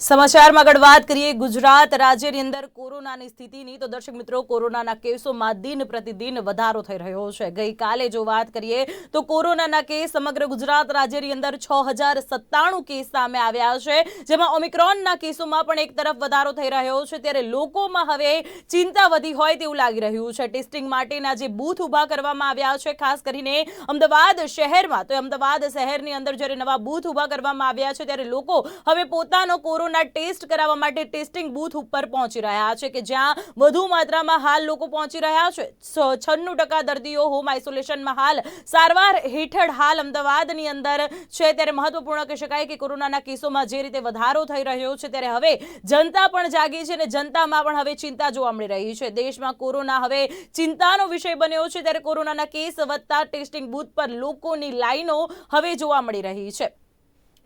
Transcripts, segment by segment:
સમાચારમાં આગળ વાત કરીએ ગુજરાત રાજ્યની અંદર કોરોનાની સ્થિતિની તો દર્શક મિત્રો કોરોનાના કેસોમાં દિન પ્રતિદિન વધારો થઈ રહ્યો છે। ગઈકાલે જો વાત કરીએ તો કોરોનાના કેસ સમગ્ર ગુજરાત રાજ્યની અંદર 6097 કેસ સામે આવ્યા છે, જેમાં ઓમિક્રોનના કેસોમાં પણ એક તરફ વધારો થઈ રહ્યો છે, ત્યારે લોકોમાં હવે ચિંતા વધી હોય તેવું લાગી રહ્યું છે। ટેસ્ટિંગ માટેના જે બૂથ ઊભા કરવામાં આવ્યા છે, ખાસ કરીને અમદાવાદ શહેરમાં, તો અમદાવાદ શહેરની અંદર જ્યારે નવા બૂથ ઊભા કરવામાં આવ્યા છે ત્યારે લોકો હવે પોતાનો કોરોના ટેસ્ટ કરાવવા માટે ટેસ્ટિંગ બૂથ ઉપર પહોંચી રહ્યા છે કે જ્યાં વધુ માત્રામાં હાલ લોકો પહોંચી રહ્યા છે। 96% દર્દીઓ હોમ આઇસોલેશનમાં હાલ સારવાર હેઠળ હાલ અમદાવાદની અંદર છે। ત્યારે મહત્વપૂર્ણ કહી શકાય કે કોરોનાના કેસોમાં જે રીતે વધારો થઈ રહ્યો છે ત્યારે હવે જનતા પણ જાગી છે અને જનતામાં પણ હવે ચિંતા જોવા મળી રહી છે। દેશમાં કોરોના હવે ચિંતાનો વિષય બન્યો છે, ત્યારે કોરોનાના કેસ વધતા ટેસ્ટિંગ બૂથ પર લોકોની લાઈનો હવે જોવા મળી રહી છે।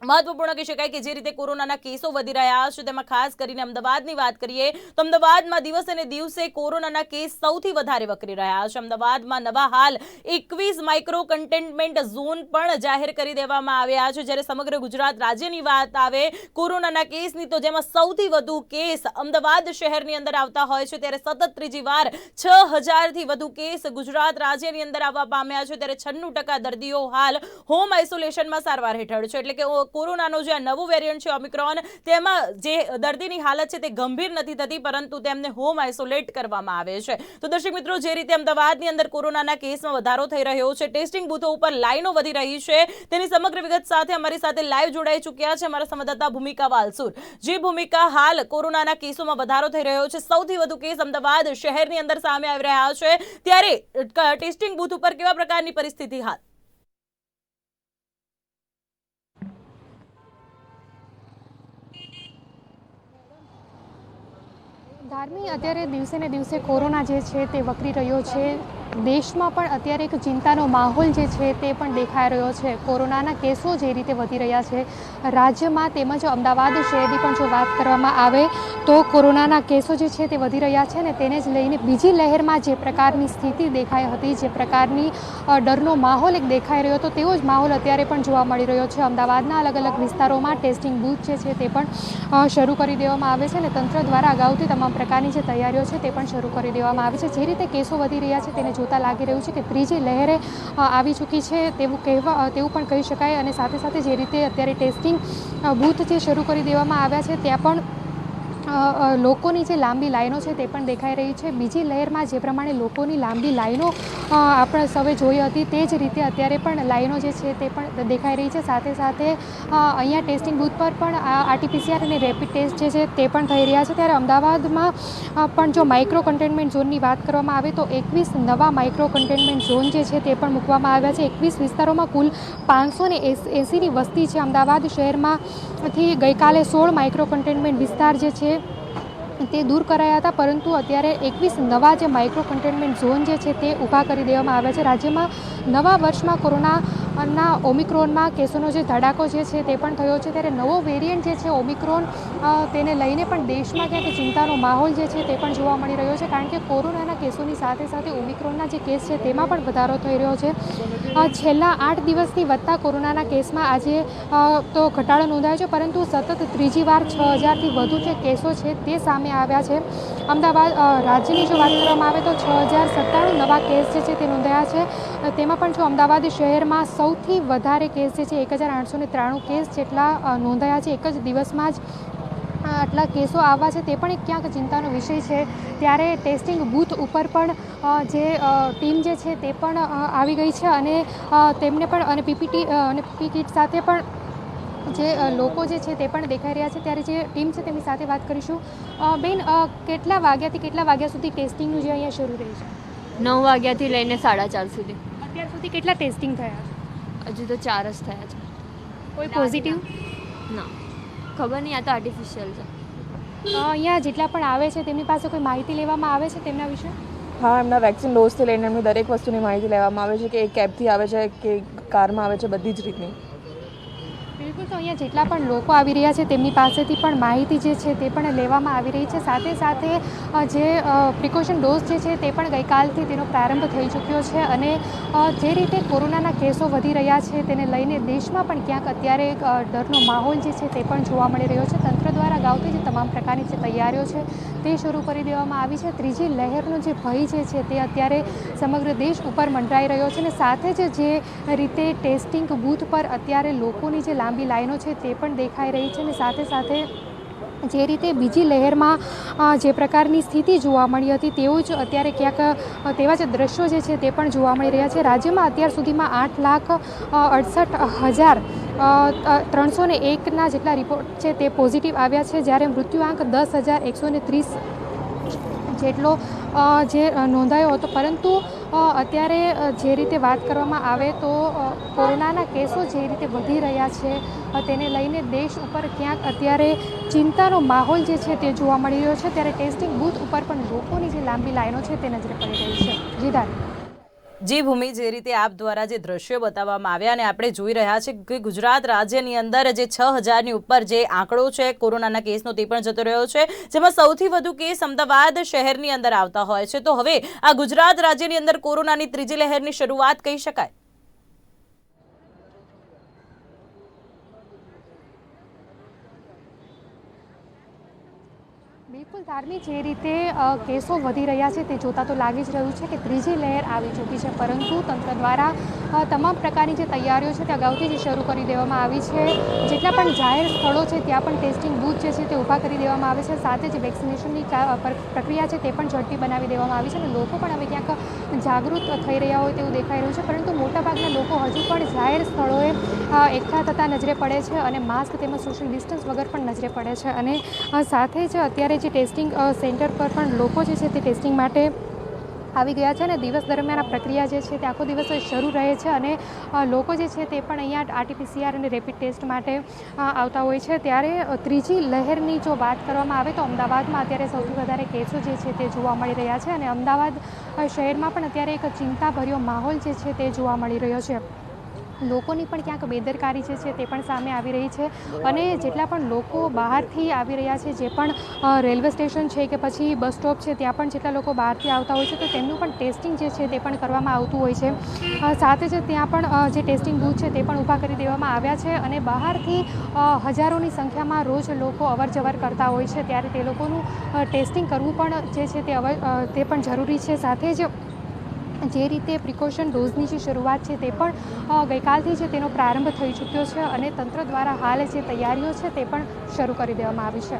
મહત્વપૂર્ણ કહી શકાય કે જે રીતે કોરોનાના કેસો વધી રહ્યા છે તેમાં ખાસ કરીને અમદાવાદની વાત કરીએ તો અમદાવાદમાં દિવસે ને દિવસે કોરોનાના કેસ સૌથી વધારે વકરી રહ્યા છે। અમદાવાદમાં નવા હાલ 21 માઇક્રો કન્ટેનમેન્ટ ઝોન પણ જાહેર કરી દેવામાં આવ્યા છે, જ્યારે સમગ્ર ગુજરાત રાજ્યની વાત આવે કોરોનાના કેસની તો જેમાં સૌથી વધુ કેસ અમદાવાદ શહેરની અંદર આવતા હોય છે, ત્યારે સતત ત્રીજી વાર 6000થી વધુ કેસ ગુજરાત રાજ્યની અંદર આવવા પામ્યા છે। ત્યારે 96% દર્દીઓ હાલ હોમ આઇસોલેશનમાં સારવાર હેઠળ છે, એટલે કે કોરોનાનો જે નવું વેરિયન્ટ છે ઓમિક્રોન, તેમાં જે દર્દીની હાલત છે તે ગંભીર નથી થતી, પરંતુ તેમને હોમ આઇસોલેટ કરવામાં આવે છે। તો દર્શક મિત્રો, જે રીતે અમદાવાદની અંદર કોરોનાના કેસમાં વધારો થઈ રહ્યો છે, ટેસ્ટિંગ બૂથો ઉપર લાઈનો વધી રહી છે, તેની સમગ્ર વિગત સાથે અમારી સાથે લાઈવ જોડાઈ ચૂક્યા છે અમારા સંવાદદાતા ભૂમિકા વાલસુર। જે ભૂમિકા, હાલ કોરોનાના કેસોમાં વધારો થઈ રહ્યો છે, સૌથી વધુ કેસ અમદાવાદ શહેરની અંદર સામે આવી રહ્યા છે, ત્યારે ટેસ્ટિંગ બૂથ ઉપર કેવા પ્રકારની પરિસ્થિતિ હાલ? ધાર્મી, અત્યારે દિવસે ને દિવસે કોરોના જે છે તે વકરી રહ્યો છે। દેશમાં પણ અત્યારે એક ચિંતાનો માહોલ જે છે તે પણ દેખાઈ રહ્યો છે। કોરોનાના કેસો જે રીતે વધી રહ્યા છે રાજ્યમાં, તેમજ અમદાવાદ શહેરની પણ જો વાત કરવામાં આવે તો કોરોનાના કેસો જે છે તે વધી રહ્યા છે ને તેને જ લઈને બીજી લહેરમાં જે પ્રકારની સ્થિતિ દેખાઈ હતી, જે પ્રકારની ડરનો માહોલ એક દેખાઈ રહ્યો હતો, તેવો જ માહોલ અત્યારે પણ જોવા મળી રહ્યો છે। અમદાવાદના અલગ અલગ વિસ્તારોમાં ટેસ્ટિંગ બૂથ જે છે તે પણ શરૂ કરી દેવામાં આવે છે અને તંત્ર દ્વારા અગાઉથી તમામ પ્રકારની જે તૈયારીઓ છે તે પણ શરૂ કરી દેવામાં આવી છે। જે રીતે કેસો વધી રહ્યા છે તેને જોતા લાગી રહ્યું છે કે ત્રીજી લહેરે આવી ચૂકી છે તેવું પણ કહી શકાય, અને સાથે સાથે જે રીતે અત્યારે ટેસ્ટિંગ બૂથ જે શરૂ કરી દેવામાં આવ્યા છે ત્યાં પણ લોકોની જે લાંબી લાઈનો છે તે પણ દેખાઈ રહી છે। બીજી લહેરમાં જે પ્રમાણે લોકોની લાંબી લાઈનો આપણે સૌએ જોઈ હતી તે જ રીતે અત્યારે પણ લાઈનો જે છે તે પણ દેખાઈ રહી છે। સાથે સાથે અહીંયા ટેસ્ટિંગ બૂથ પર પણ આરટીપીસીઆર અને રેપિડ ટેસ્ટ જે છે તે પણ થઈ રહ્યા છે। ત્યારે અમદાવાદમાં પણ જો માઇક્રો કન્ટેનમેન્ટ ઝોનની વાત કરવામાં આવે તો 21 નવા માઇક્રો કન્ટેનમેન્ટ ઝોન જે છે તે પણ મૂકવામાં આવ્યા છે। 21 વિસ્તારોમાં કુલ 580ની વસ્તી છે। અમદાવાદ શહેરમાંથી ગઈકાલે 16 માઇક્રો કન્ટેનમેન્ટ વિસ્તાર જે છે તે દૂર કરાયા હતા, પરંતુ અત્યારે 21 નવા જે માઇક્રો કન્ટેનમેન્ટ ઝોન જે છે તે ઊભા કરી દેવામાં આવ્યા છે। રાજ્યમાં નવા વર્ષમાં કોરોનાના ઓમિક્રોનમાં કેસોનો જે ધડાકો જે છે તે પણ થયો છે, ત્યારે નવો વેરિયન્ટ જે છે ઓમિક્રોન, તેને લઈને પણ દેશમાં ક્યાંક ચિંતાનો માહોલ જે છે તે પણ જોવા મળી રહ્યો છે, કારણ કે કોરોનાના કેસોની સાથે સાથે ઓમિક્રોનના જે કેસ છે તેમાં પણ વધારો થઈ રહ્યો છે। છેલ્લા 8 દિવસથી વધતા કોરોનાના કેસમાં આજે તો ઘટાડો નોંધાયો છે, પરંતુ સતત ત્રીજી વાર 6000થી વધુ જે કેસો છે તે સામે આવ્યા છે। અમદાવાદ રાજ્યની જો વાત કરવામાં આવે તો 6097 નવા કેસ જે છે તે નોંધાયા છે। તેમાં પણ જો અમદાવાદ શહેરમાં સૌથી વધારે કેસ જે છે 1893 કેસ જેટલા નોંધાયા છે। એક જ દિવસમાં જ આટલા કેસો આવવા છે તે પણ એક ક્યાંક ચિંતાનો વિષય છે। ત્યારે ટેસ્ટિંગ બૂથ ઉપર પણ જે ટીમ જે છે તે પણ આવી ગઈ છે અને તેમને પણ અને પીપી કિટ સાથે પણ જે લોકો જે છે તે પણ દેખાઈ રહ્યા છે। ત્યારે જે ટીમ છે તેમની સાથે વાત કરીશું। બેન, કેટલા વાગ્યાથી કેટલા વાગ્યા સુધી ટેસ્ટિંગનું જે અહીંયા શરૂ રહ્યું છે? 9 વાગ્યાથી લઈને 4:30 સુધી। અત્યાર સુધી કેટલા ટેસ્ટિંગ થયા છે? હજુ તો 4 જ થયા છે। કોઈ પોઝિટિવ? ના, ખબર નહીં, આ તો આર્ટિફિશિયલ છે। અહીંયા જેટલા પણ આવે છે તેમની પાસે કોઈ માહિતી લેવામાં આવે છે તેમના વિશે? હા, એમના વેક્સિન ડોઝથી લઈને એમની દરેક વસ્તુની માહિતી લેવામાં આવે છે કે એ કેબથી આવે છે કે કારમાં આવે છે, બધી જ રીતની। બિલકુલ, તો અહીંયા જેટલા પણ લોકો આવી રહ્યા છે તેમની પાસેથી પણ માહિતી જે છે તે પણ લેવામાં આવી રહી છે। સાથે સાથે જે પ્રિકોશન ડોઝ જે છે તે પણ ગઈકાલથી તેનો પ્રારંભ થઈ ચૂક્યો છે અને જે રીતે કોરોનાના કેસો વધી રહ્યા છે તેને લઈને દેશમાં પણ ક્યાંક અત્યારે ડરનો માહોલ જે છે તે પણ જોવા મળી રહ્યો છે। તંત્ર દ્વારા દ્વારા અગાઉથી જે તમામ પ્રકારની જે તૈયારીઓ છે તે શરૂ કરી દેવામાં આવી છે. ત્રીજી લહેરનો જે ભય જે છે તે અત્યારે સમગ્ર દેશ ઉપર મંડરાઈ રહ્યો છે અને સાથે જ જે રીતે ટેસ્ટિંગ બૂથ પર અત્યારે લોકોની જે લાંબી લાઈનો છે તે પણ દેખાઈ રહી છે અને સાથે સાથે જે રીતે બીજી લહેરમાં જે પ્રકારની સ્થિતિ જોવા મળી હતી તેવું જ અત્યારે ક્યાંક તેવા જ દ્રશ્યો જે છે તે પણ જોવા મળી રહ્યા છે. રાજ્યમાં અત્યાર સુધીમાં 8,68,301ના જેટલા રિપોર્ટ છે તે પોઝિટિવ આવ્યા છે, જ્યારે મૃત્યુઆંક 10,130 જેટલો જે નોંધાયો હતો. પરંતુ અત્યારે જે રીતે વાત કરવામાં આવે તો કોરોનાના કેસો જે રીતે વધી રહ્યા છે તેને લઈને દેશ ઉપર ક્યાંક અત્યારે ચિંતાનો માહોલ જે છે તે જોવા મળી રહ્યો છે, ત્યારે ટેસ્ટિંગ બૂથ ઉપર પણ લોકોની જે લાંબી લાઈનો છે તે નજરે પડી રહી છે. જીદાર જી ભૂમિ, જે રીતે આપ દ્વારા જે દ્રશ્યો બતાવવામાં આવ્યા અને આપણે જોઈ રહ્યા છે કે ગુજરાત રાજ્યની અંદર જે 6,000ની ઉપર જે આંકડો છે કોરોનાના કેસનો તે પણ જતો રહ્યો છે, જેમાં સૌથી વધુ કેસ અમદાવાદ શહેરની અંદર આવતા હોય છે. તો હવે આ ગુજરાત રાજ્યની અંદર કોરોનાની ત્રીજી લહેરની શરૂઆત કહી શકાય? બિલકુલ ધાર્મિક, જે રીતે કેસો વધી રહ્યા છે તે જોતાં તો લાગી જ રહ્યું છે કે ત્રીજી લહેર આવી ચૂકી છે, પરંતુ તંત્ર દ્વારા તમામ પ્રકારની જે તૈયારીઓ છે તે અગાઉથી જ શરૂ કરી દેવામાં આવી છે. જેટલા પણ જાહેર સ્થળો છે ત્યાં પણ ટેસ્ટિંગ બૂથ જે છે તે ઊભા કરી દેવામાં આવે છે. સાથે જ વેક્સિનેશનની પ્રક્રિયા છે તે પણ ઝડપી બનાવી દેવામાં આવી છે અને લોકો પણ હવે ક્યાંક જાગૃત થઈ રહ્યા હોય તેવું દેખાઈ રહ્યું છે. પરંતુ મોટાભાગના લોકો હજુ પણ જાહેર સ્થળોએ એકઠા થતા નજરે પડે છે અને માસ્ક તેમજ સોશિયલ ડિસ્ટન્સ વગર પણ નજરે પડે છે. અને સાથે જ અત્યારે જે ટેસ્ટિંગ સેન્ટર પર પણ લોકો જે છે તે ટેસ્ટિંગ માટે આવી ગયા છે અને દિવસ દરમિયાન આ પ્રક્રિયા જે છે તે આખો દિવસ શરૂ રહે છે અને લોકો જે છે તે પણ અહીંયા RT-PCR અને રેપિડ ટેસ્ટ માટે આવતા હોય છે. ત્યારે ત્રીજી લહેરની જો વાત કરવામાં આવે તો અમદાવાદમાં અત્યારે સૌથી વધારે કેસો જે છે તે જોવા મળી રહ્યા છે અને અમદાવાદ શહેરમાં પણ અત્યારે એક ચિંતાભર્યો માહોલ જે છે તે જોવા મળી રહ્યો છે. લોકોની પણ ક્યાંક બેદરકારી જે છે તે પણ સામે આવી રહી છે અને જેટલા પણ લોકો બહારથી આવી રહ્યા છે, જે પણ રેલવે સ્ટેશન છે કે પછી બસ સ્ટોપ છે ત્યાં પણ જેટલા લોકો બહારથી આવતા હોય છે તો તેમનું પણ ટેસ્ટિંગ જે છે તે પણ કરવામાં આવતું હોય છે. સાથે જ ત્યાં પણ જે ટેસ્ટિંગ બૂથ છે તે પણ ઊભા કરી દેવામાં આવ્યા છે અને બહારથી હજારોની સંખ્યામાં રોજ લોકો અવર જવર કરતા હોય છે, ત્યારે તે લોકોનું ટેસ્ટિંગ કરવું પણ જે છે તે પણ જરૂરી છે. સાથે જ જે રીતે પ્રિકોશન ડોઝની જે શરૂઆત છે તે પણ ગઈકાલથી જ તેનો પ્રારંભ થઈ ચૂક્યો છે અને તંત્ર દ્વારા હાલ જે તૈયારીઓ છે તે પણ શરૂ કરી દેવામાં આવી છે.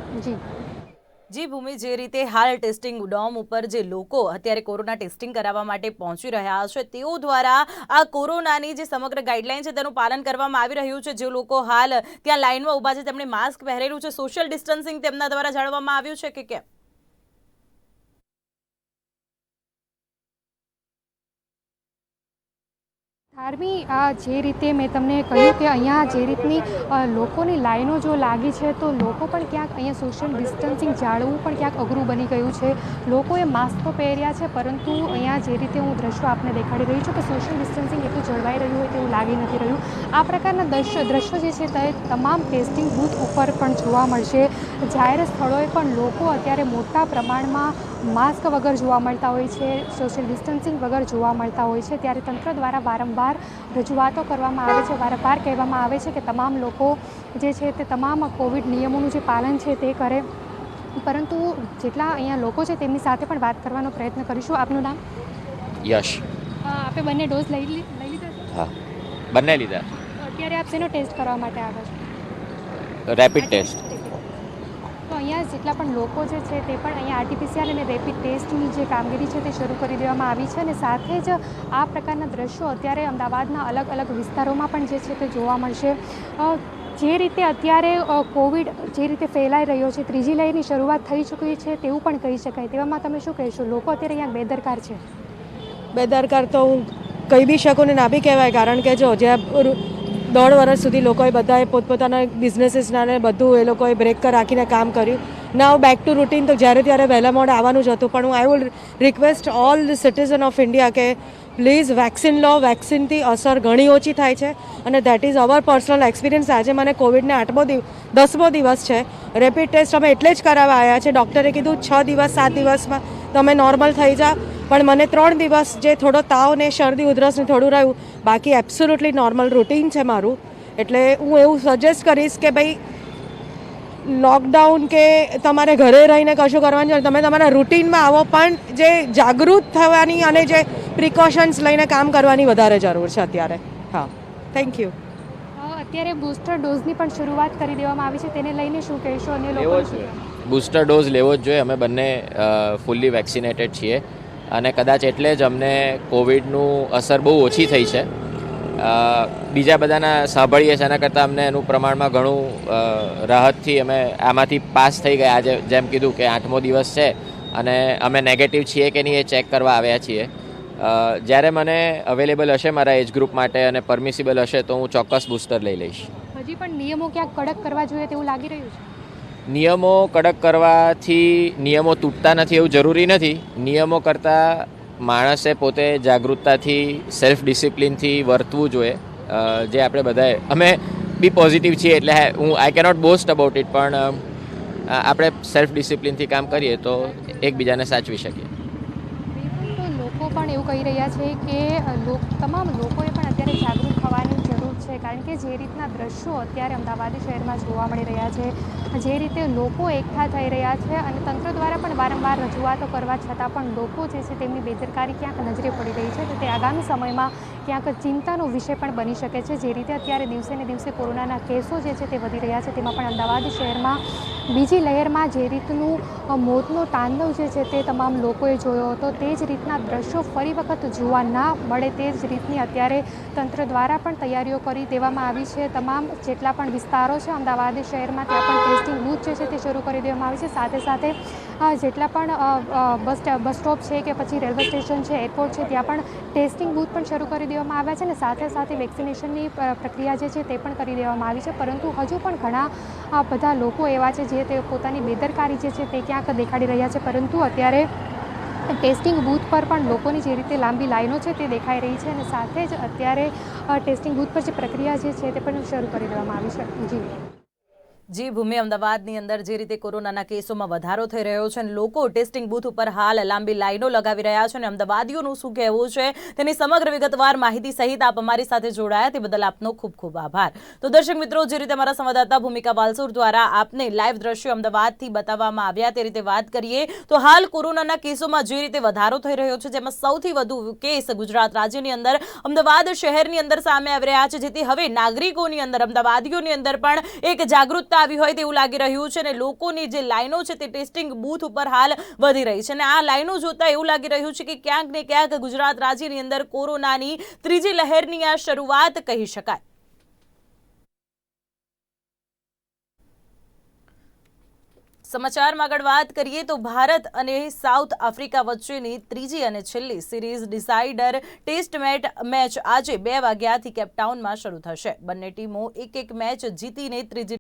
જી ભૂમિ, જે રીતે હાલ ટેસ્ટિંગ ડોમ ઉપર જે લોકો અત્યારે કોરોના ટેસ્ટિંગ કરાવવા માટે પહોંચી રહ્યા છે તેઓ દ્વારા આ કોરોનાની જે સમગ્ર ગાઈડલાઈન છે તેનું પાલન કરવામાં આવી રહ્યું છે. જે લોકો હાલ ત્યાં લાઈનમાં ઊભા છે તેમણે માસ્ક પહેરેલું છે, સોશિયલ ડિસ્ટન્સિંગ તેમના દ્વારા જાળવવામાં આવ્યું છે કે કેમ? ધાર્મી, જે રીતે મેં તમને કહ્યું કે અહીંયા જે રીતની લોકોની લાઈનો જો લાગી છે તો લોકો પણ ક્યાંક અહીંયા સોશિયલ ડિસ્ટન્સિંગ જાળવવું પણ ક્યાંક અઘરું બની ગયું છે. લોકોએ માસ્ક તો પહેર્યા છે, પરંતુ અહીંયા જે રીતે હું દ્રશ્યો આપને દેખાડી રહી છું કે સોશિયલ ડિસ્ટન્સિંગ એટલું જળવાઈ રહ્યું હોય તેવું લાગી નથી રહ્યું. આ પ્રકારના દ્રશ્યો જે છે તે તમામ ટેસ્ટિંગ બૂથ ઉપર પણ જોવા મળશે. જાહેર સ્થળોએ પણ લોકો અત્યારે મોટા પ્રમાણમાં માસ્ક વગર જોવા મળતા હોય છે, સોશિયલ ડિસ્ટન્સિંગ વગર જોવા મળતા હોય છે. ત્યારે તંત્ર દ્વારા વારંવાર રજૂઆતો કરવામાં આવે છે, વારંવાર કહેવામાં આવે છે કે તમામ લોકો જે છે તે તમામ કોવિડ નિયમોનું જે પાલન છે તે કરે, પરંતુ જેટલા અહીંયા લોકો છે તેમની સાથે પણ વાત કરવાનો પ્રયત્ન કરીશું. આપનું નામ? યશ. આપે બંને ડોઝ લઈ લીધા? હા, બંને લીધા. અત્યારે આપ શેનો ટેસ્ટ કરવા માટે આવ્યા છો? Rapid test. તો અહીંયા જેટલા પણ લોકો જે છે તે પણ અહીંયા RT-PCR અને રેપિડ ટેસ્ટની જે કામગીરી છે તે શરૂ કરી દેવામાં આવી છે અને સાથે જ આ પ્રકારના દ્રશ્યો અત્યારે અમદાવાદના અલગ અલગ વિસ્તારોમાં પણ જે છે તે જોવા મળશે. જે રીતે અત્યારે કોવિડ જે રીતે ફેલાઈ રહ્યો છે, ત્રીજી લહેરની શરૂઆત થઈ ચૂકી છે તેવું પણ કહી શકાય. તેવામાં તમે શું કહેશો? લોકો અત્યારે અહીંયા બેદરકાર છે. બેદરકાર તો હું કહી બી શકું ને ના બી કહેવાય, કારણ કે જો જ્યાં 1.5 વર્ષ સુધી લોકોએ બધાએ પોતપોતાના બિઝનેસીસના ને બધું એ લોકોએ બ્રેક રાખીને કામ કર્યું. નાવ બેક ટુ રૂટીન, તો જ્યારે ત્યારે વહેલા મોડે આવવાનું જ હતું. પણ હું I would request all the citizen of India કે પ્લીઝ વેક્સિન લો. વેક્સિનથી અસર ઘણી ઓછી થાય છે અને that is our personal experience. આજે મને કોવિડને 10મો દિવસ છે. રેપિડ ટેસ્ટ અમે એટલે જ કરાવવા આવ્યા છે. ડૉક્ટરે કીધું 6 દિવસ 7 દિવસમાં તમે નોર્મલ થઈ જાઓ, પણ મને 3 દિવસ જે થોડો તાવ ને શરદી ઉધરસ ને થોડું રહ્યું, બાકી એબ્સોલ્યુટલી નોર્મલ રૂટીન છે મારું. એટલે હું એવું સજેસ્ટ કરીશ કે ભાઈ લોકડાઉન કે તમારે ઘરે રહીને કશું કરવાનું છે, તમે તમારા રૂટીનમાં આવો, પણ જે જાગૃત થવાની અને જે પ્રિકોશન્સ લઈને કામ કરવાની વધારે જરૂર છે અત્યારે. હા, થેન્ક યુ. અત્યારે બૂસ્ટર ડોઝની પણ શરૂઆત કરી દેવામાં આવી છે, તેને લઈને શું કહેશો? અને લેવો લોકો જ જોઈએ, બૂસ્ટર ડોઝ લેવો જ જોઈએ. અમે બંને ફૂલ્લી વેક્સિનેટેડ છીએ અને કદાચ એટલે જ અમને કોવિડનું અસર બહુ ઓછી થઈ છે. બીજા બધાના સાંભળીએ છીએ એના કરતાં અમને એનું પ્રમાણમાં ઘણું રાહતથી અમે આમાંથી પાસ થઈ ગયા. આજે જેમ કીધું કે 8મો દિવસ છે અને અમે નેગેટિવ છીએ કે નહીં એ ચેક કરવા આવ્યા છીએ. જ્યારે મને અવેલેબલ હશે મારા એજ ગ્રુપ માટે અને પરમિસિબલ હશે તો હું ચોક્કસ બૂસ્ટર લઈ લઈશ. હજી પણ નિયમો ક્યાંક કડક કરવા જોઈએ તેવું લાગી રહ્યું છે. નિયમો કડક કરવાથી નિયમો તૂટતા નથી એવું જરૂરી નથી. નિયમો કરતાં માણસે પોતે જાગૃતતાથી, સેલ્ફ ડિસિપ્લિનથી વર્તવું જોઈએ. જે આપણે બધાએ, અમે બી પોઝિટિવ છીએ એટલે હું આઈ કેનોટ બોસ્ટ અબાઉટ ઇટ, પણ આપણે સેલ્ફ ડિસિપ્લિનથી કામ કરીએ તો એકબીજાને સાચવી શકીએ. તો લોકો પણ એવું કહી રહ્યા છે કે તમામ લોકોએ પણ અત્યારે જાગૃત થવાની જરૂર છે, કારણ કે જે રીતના દ્રશ્યો અત્યારે અમદાવાદ શહેરમાં જોવા મળી રહ્યા છે, જે રીતે લોકો એકઠા થઈ રહ્યા છે અને તંત્ર દ્વારા પણ વારંવાર રજૂઆતો કરવા છતાં પણ લોકો જે છે તેમની બેદરકારી ક્યાંક નજરે પડી રહી છે, તો તે આગામી સમયમાં ક્યાંક ચિંતાનો વિષય પણ બની શકે છે. જે રીતે અત્યારે દિવસે ને દિવસે કોરોનાના કેસો જે છે તે વધી રહ્યા છે, તેમાં પણ અમદાવાદ શહેરમાં બીજી લહેરમાં જે રીતનું મોતનો તાંડવ જે છે તે તમામ લોકોએ જોયો હતો, તે જ રીતના દ્રશ્યો ફરી વખત જોવા ના મળે તે જ રીતની અત્યારે તંત્ર દ્વારા પણ તૈયારીઓ કરી દેવામાં આવી છે. તમામ જેટલા પણ વિસ્તારો છે અમદાવાદ શહેરમાં ત્યાં પણ ટેસ્ટિંગ બૂથ જે છે તે શરૂ કરી દેવામાં આવી છે. સાથે સાથે જેટલા પણ બસ સ્ટોપ છે કે પછી રેલવે સ્ટેશન છે, એરપોર્ટ છે, ત્યાં પણ ટેસ્ટિંગ બૂથ પણ શરૂ કરી દેવામાં આવ્યા છે અને સાથે સાથે વેક્સિનેશનની પ્રક્રિયા જે છે તે પણ કરી દેવામાં આવી છે. પરંતુ હજુ પણ ઘણા બધા લોકો એવા છે જે તે પોતાની બેદરકારી જે છે તે ક્યાંક દેખાડી રહ્યા છે. પરંતુ અત્યારે ટેસ્ટિંગ બૂથ પર પણ લોકોની જે રીતે લાંબી લાઈનો છે તે દેખાઈ રહી છે અને સાથે જ અત્યારે ટેસ્ટિંગ બૂથ પર જે પ્રક્રિયા જે છે તે પણ શરૂ કરી દેવામાં આવી છે. જી ભૂમિ, અમદાવાદની અંદર જે રીતે કોરોનાના કેસોમાં વધારો થઈ રહ્યો છે અને લોકો ટેસ્ટિંગ બૂથ ઉપર હાલ લાંબી લાઈનો લગાવી રહ્યા છે અને અમદાવાદીઓનું શું કહેવું છે તેની સમગ્ર વિગતવાર માહિતી સહિત આપ અમારી સાથે જોડાયા તે બદલ આપનો ખૂબ ખૂબ આભાર. તો દર્શક મિત્રો, જે રીતે અમારા સંવાદદાતા ભૂમિકા બાલસુર દ્વારા આપને લાઈવ દ્રશ્યો અમદાવાદથી બતાવવામાં આવ્યા તે રીતે વાત કરીએ તો હાલ કોરોનાના કેસોમાં જે રીતે વધારો થઈ રહ્યો છે, જેમાં સૌથી વધુ કેસ ગુજરાત રાજ્યની અંદર અમદાવાદ શહેરની અંદર સામે આવી રહ્યા છે, જેથી હવે નાગરિકોની અંદર, અમદાવાદીઓની અંદર પણ એક જાગૃતતા આવી હોય તેવું લાગી રહ્યું છે અને લોકોની જે લાઈનો છે તે ટેસ્ટિંગ બૂથ ઉપર હાલ વધી રહી છે અને આ લાઈનો જોતા એવું લાગી રહ્યું છે કે ક્યાંક ને ક્યાંક ગુજરાત રાજ્યની અંદર કોરોનાની ત્રીજી લહેરની આ શરૂઆત કહી શકાય. સમાચારમાં આગળ વાત કરીએ તો ભારત અને સાઉથ આફ્રિકા વચ્ચેની ત્રીજી અને છેલ્લી સિરીઝ ડિસાઇડર ટેસ્ટ મેચ આજે 2 વાગ્યાથી કેપટાઉનમાં શરૂ થશે. બંને ટીમો એક મેચ જીતીને ત્રીજી